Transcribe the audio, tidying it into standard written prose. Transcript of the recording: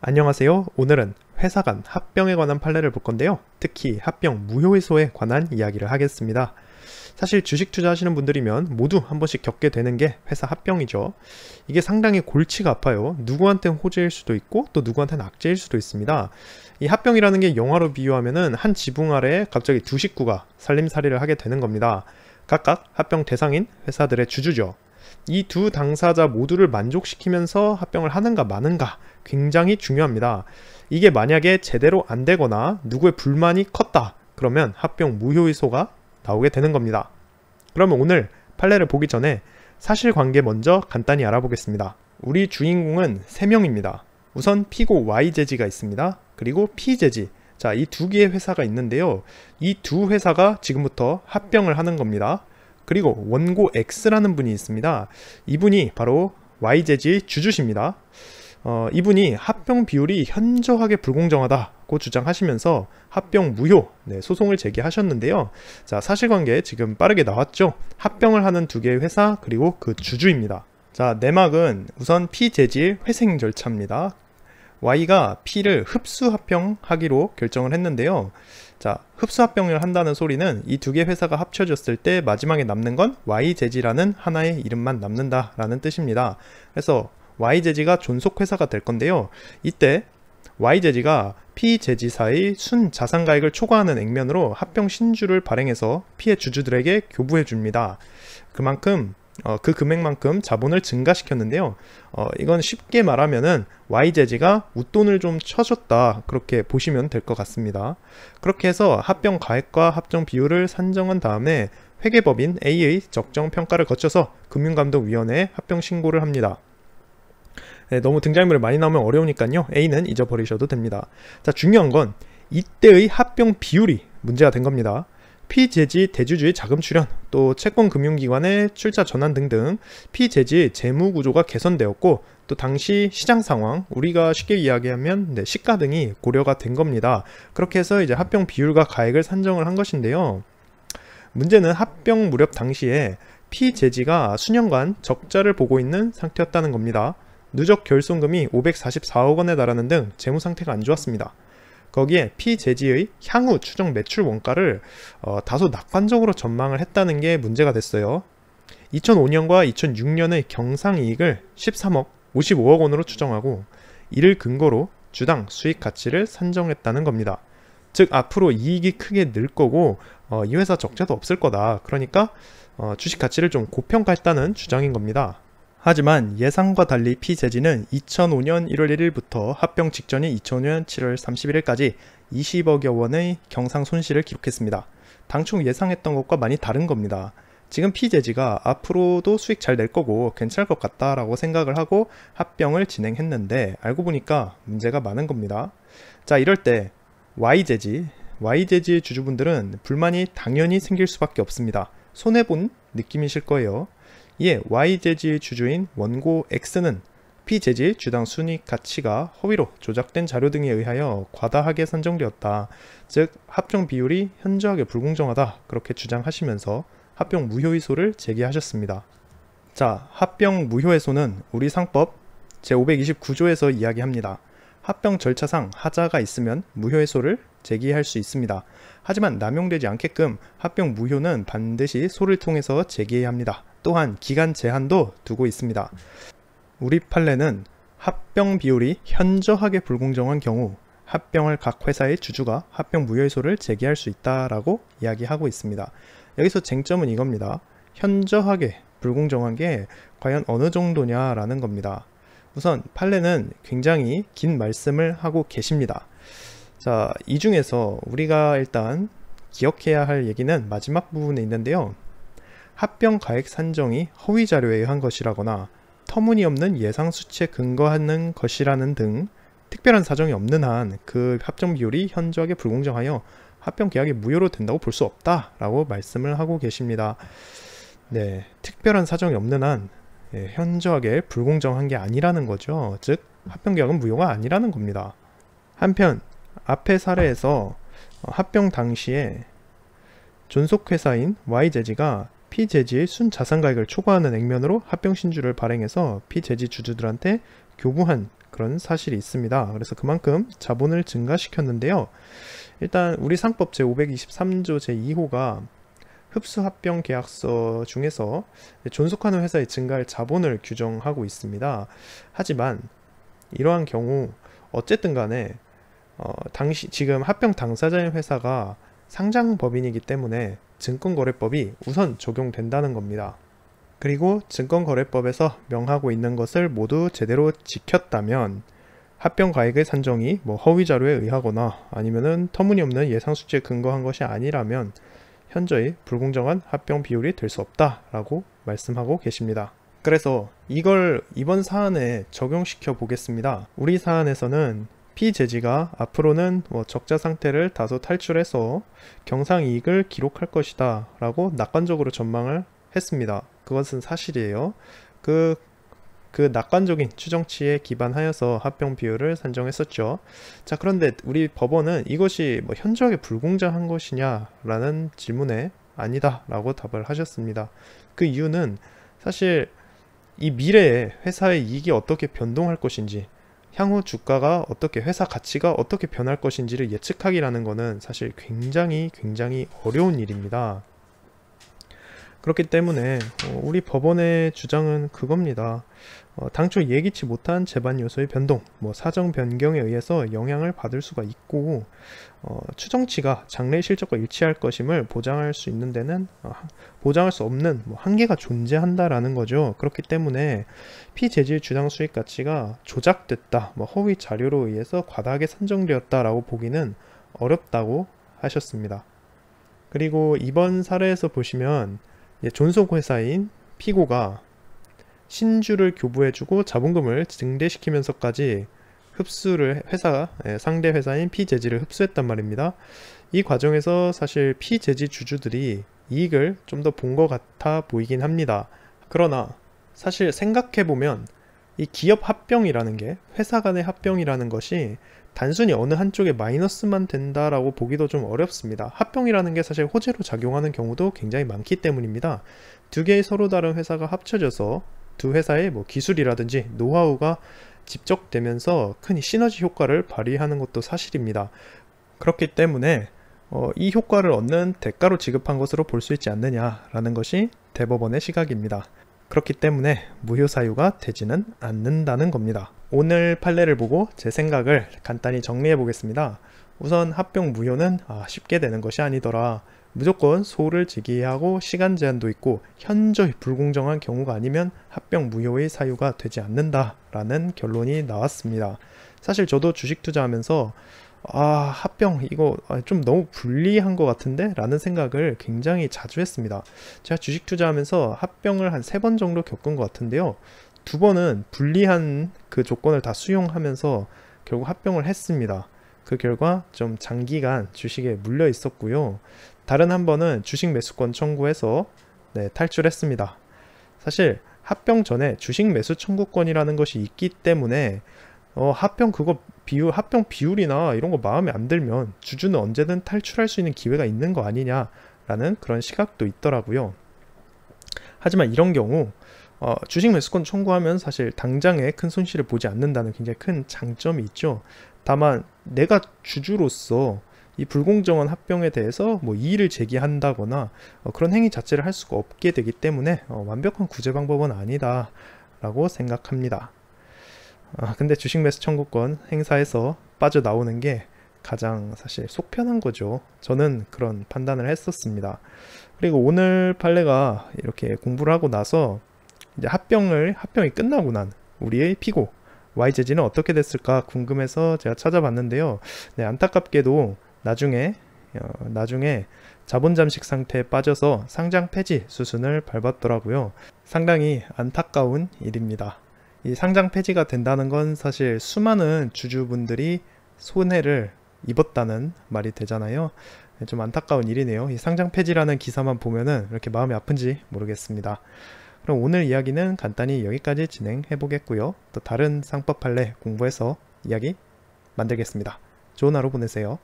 안녕하세요. 오늘은 회사 간 합병에 관한 판례를 볼 건데요. 특히 합병 무효회소에 관한 이야기를 하겠습니다. 사실 주식 투자하시는 분들이면 모두 한 번씩 겪게 되는 게 회사 합병이죠. 이게 상당히 골치가 아파요. 누구한테는 호재일 수도 있고 또 누구한테는 악재일 수도 있습니다. 이 합병이라는 게 영화로 비유하면은 한 지붕 아래에 갑자기 두 식구가 살림살이를 하게 되는 겁니다. 각각 합병 대상인 회사들의 주주죠. 이 두 당사자 모두를 만족시키면서 합병을 하는가 마는가 굉장히 중요합니다. 이게 만약에 제대로 안 되거나 누구의 불만이 컸다 그러면 합병 무효의소가 나오게 되는 겁니다. 그러면 오늘 판례를 보기 전에 사실관계 먼저 간단히 알아보겠습니다. 우리 주인공은 3명입니다. 우선 P고 Y재지가 있습니다. 그리고 P재지, 자, 이 두 개의 회사가 있는데요. 이 두 회사가 지금부터 합병을 하는 겁니다. 그리고 원고 X라는 분이 있습니다. 이분이 바로 Y재지의 주주십니다. 이분이 합병 비율이 현저하게 불공정하다고 주장하시면서 합병 무효 소송을 제기하셨는데요. 자, 사실관계 지금 빠르게 나왔죠. 합병을 하는 두 개의 회사 그리고 그 주주입니다. 자, 내막은 우선 P재지의 회생 절차입니다. Y가 P를 흡수합병하기로 결정을 했는데요. 자, 흡수합병을 한다는 소리는 이 두 개 회사가 합쳐졌을 때 마지막에 남는 건 Y재지라는 하나의 이름만 남는다라는 뜻입니다. 그래서 Y재지가 존속회사가 될 건데요. 이때 Y재지가 P재지사의 순자산가액을 초과하는 액면으로 합병 신주를 발행해서 피해 주주들에게 교부해 줍니다. 그만큼 그 금액만큼 자본을 증가시켰는데요. 이건 쉽게 말하면은 Y재지가 웃돈을 좀 쳐줬다 그렇게 보시면 될 것 같습니다. 그렇게 해서 합병 가액과 합정 비율을 산정한 다음에 회계법인 A의 적정 평가를 거쳐서 금융감독위원회에 합병 신고를 합니다. 네, 너무 등장인물이 많이 나오면 어려우니까요. A는 잊어버리셔도 됩니다. 자, 중요한 건 이때의 합병 비율이 문제가 된 겁니다. P재지 대주주의 자금 출연, 또 채권금융기관의 출자 전환 등등 P재지의 재무구조가 개선되었고 또 당시 시장 상황, 우리가 쉽게 이야기하면 시가 등이 고려가 된 겁니다. 그렇게 해서 이제 합병 비율과 가액을 산정을 한 것인데요. 문제는 합병 무렵 당시에 P재지가 수년간 적자를 보고 있는 상태였다는 겁니다. 누적 결손금이 544억 원에 달하는 등 재무 상태가 안 좋았습니다. 거기에 P재지의 향후 추정 매출 원가를 다소 낙관적으로 전망을 했다는 게 문제가 됐어요. 2005년과 2006년의 경상이익을 13억 55억 원으로 추정하고 이를 근거로 주당 수익 가치를 산정했다는 겁니다. 즉 앞으로 이익이 크게 늘 거고 이 회사 적자도 없을 거다. 그러니까 주식 가치를 좀 고평가했다는 주장인 겁니다. 하지만 예상과 달리 P재지는 2005년 1월 1일부터 합병 직전인 2005년 7월 31일까지 20억여 원의 경상 손실을 기록했습니다. 당초 예상했던 것과 많이 다른 겁니다. 지금 P재지가 앞으로도 수익 잘 낼 거고 괜찮을 것 같다라고 생각을 하고 합병을 진행했는데 알고 보니까 문제가 많은 겁니다. 자, 이럴 때 Y재지의 주주분들은 불만이 당연히 생길 수밖에 없습니다. 손해본 느낌이실 거예요. 이에 Y재지의 주주인 원고 X는 P재지의 주당 순이익 가치가 허위로 조작된 자료 등에 의하여 과다하게 산정되었다. 즉 합병 비율이 현저하게 불공정하다 그렇게 주장하시면서 합병 무효의소를 제기하셨습니다. 자, 합병 무효의소는 우리 상법 제529조에서 이야기합니다. 합병 절차상 하자가 있으면 무효의소를 제기할 수 있습니다. 하지만 남용되지 않게끔 합병 무효는 반드시 소를 통해서 제기해야 합니다. 또한 기간 제한도 두고 있습니다. 우리 판례는 합병 비율이 현저하게 불공정한 경우 합병할 각 회사의 주주가 합병 무효의소를 제기할 수 있다라고 이야기하고 있습니다. 여기서 쟁점은 이겁니다. 현저하게 불공정한 게 과연 어느 정도냐라는 겁니다. 우선 판례는 굉장히 긴 말씀을 하고 계십니다. 자, 이 중에서 우리가 일단 기억해야 할 얘기는 마지막 부분에 있는데요. 합병 가액 산정이 허위 자료에 의한 것이라거나 터무니없는 예상 수치에 근거하는 것이라는 등 특별한 사정이 없는 한 그 합정 비율이 현저하게 불공정하여 합병 계약이 무효로 된다고 볼 수 없다라고 말씀을 하고 계십니다. 네, 특별한 사정이 없는 한 현저하게 불공정한 게 아니라는 거죠. 즉 합병 계약은 무효가 아니라는 겁니다. 한편 앞의 사례에서 합병 당시에 존속회사인 Y재지가 P재지의 순자산가액을 초과하는 액면으로 합병 신주를 발행해서 P재지 주주들한테 교부한 그런 사실이 있습니다. 그래서 그만큼 자본을 증가시켰는데요. 일단 우리 상법 제523조 제2호가 흡수합병 계약서 중에서 존속하는 회사의 증가할 자본을 규정하고 있습니다. 하지만 이러한 경우 어쨌든 간에 지금 합병 당사자인 회사가 상장법인이기 때문에 증권거래법이 우선 적용된다는 겁니다. 그리고 증권거래법에서 명하고 있는 것을 모두 제대로 지켰다면 합병가액의 산정이 허위 자료에 의하거나 아니면은 터무니없는 예상 수치에 근거한 것이 아니라면 현저히 불공정한 합병 비율이 될 수 없다라고 말씀하고 계십니다. 그래서 이걸 이번 사안에 적용시켜 보겠습니다. 우리 사안에서는 피제지가 앞으로는 적자 상태를 다소 탈출해서 경상이익을 기록할 것이다 라고 낙관적으로 전망을 했습니다. 그것은 사실이에요. 그 낙관적인 추정치에 기반하여서 합병 비율을 산정했었죠. 자, 그런데 우리 법원은 이것이 현저하게 불공정한 것이냐 라는 질문에 아니다 라고 답을 하셨습니다. 그 이유는 사실 이 미래에 회사의 이익이 어떻게 변동할 것인지, 향후 주가가 어떻게, 회사 가치가 어떻게 변할 것인지를 예측하기라는 것은 사실 굉장히 어려운 일입니다. 그렇기 때문에 우리 법원의 주장은 그겁니다. 당초 예기치 못한 재반 요소의 변동, 사정 변경에 의해서 영향을 받을 수가 있고 추정치가 장래의 실적과 일치할 것임을 보장할 수 있는 데는 보장할 수 없는 한계가 존재한다라는 거죠. 그렇기 때문에 피재질 주당 수익 가치가 조작됐다, 허위 자료로 의해서 과다하게 산정되었다라고 보기는 어렵다고 하셨습니다. 그리고 이번 사례에서 보시면 존속회사인 피고가 신주를 교부해주고 자본금을 증대시키면서까지 상대 회사인 피제지를 흡수했단 말입니다. 이 과정에서 사실 피제지 주주들이 이익을 좀 더 본 것 같아 보이긴 합니다. 그러나 사실 생각해보면 이 기업 합병이라는 게, 회사 간의 합병이라는 것이 단순히 어느 한쪽에 마이너스만 된다라고 보기도 좀 어렵습니다. 합병이라는 게 사실 호재로 작용하는 경우도 굉장히 많기 때문입니다. 두 개의 서로 다른 회사가 합쳐져서 두 회사의 기술이라든지 노하우가 집적되면서 큰 시너지 효과를 발휘하는 것도 사실입니다. 그렇기 때문에 이 효과를 얻는 대가로 지급한 것으로 볼 수 있지 않느냐라는 것이 대법원의 시각입니다. 그렇기 때문에 무효 사유가 되지는 않는다는 겁니다. 오늘 판례를 보고 제 생각을 간단히 정리해 보겠습니다. 우선 합병 무효는 쉽게 되는 것이 아니더라. 무조건 소를 제기하고 시간 제한도 있고 현저히 불공정한 경우가 아니면 합병 무효의 사유가 되지 않는다라는 결론이 나왔습니다. 사실 저도 주식 투자하면서 합병 이거 좀 너무 불리한 것 같은데? 라는 생각을 굉장히 자주 했습니다. 제가 주식 투자하면서 합병을 한 3번 정도 겪은 것 같은데요. 2번은 불리한 그 조건을 다 수용하면서 결국 합병을 했습니다. 그 결과 좀 장기간 주식에 물려 있었고요. 다른 한 번은 주식 매수권 청구해서 탈출했습니다. 사실 합병 전에 주식 매수 청구권이라는 것이 있기 때문에 합병 비율이나 이런 거 마음에 안 들면 주주는 언제든 탈출할 수 있는 기회가 있는 거 아니냐라는 그런 시각도 있더라고요. 하지만 이런 경우 주식 매수권 청구하면 사실 당장에 큰 손실을 보지 않는다는 굉장히 큰 장점이 있죠. 다만 내가 주주로서 이 불공정한 합병에 대해서 이의를 제기한다거나 그런 행위 자체를 할 수가 없게 되기 때문에 완벽한 구제 방법은 아니다 라고 생각합니다. 근데 주식 매수 청구권 행사에서 빠져나오는 게 가장 사실 속편한 거죠. 저는 그런 판단을 했었습니다. 그리고 오늘 판례가 이렇게 공부를 하고 나서 이제 합병이 끝나고 난 우리의 피고 YJG는 어떻게 됐을까 궁금해서 제가 찾아봤는데요. 안타깝게도 나중에 자본 잠식 상태에 빠져서 상장 폐지 수순을 밟았더라고요. 상당히 안타까운 일입니다. 이 상장 폐지가 된다는 건 사실 수많은 주주분들이 손해를 입었다는 말이 되잖아요. 좀 안타까운 일이네요. 이 상장 폐지라는 기사만 보면은 이렇게 마음이 아픈지 모르겠습니다. 그럼 오늘 이야기는 간단히 여기까지 진행해 보겠고요. 또 다른 상법 판례 공부해서 이야기 만들겠습니다. 좋은 하루 보내세요.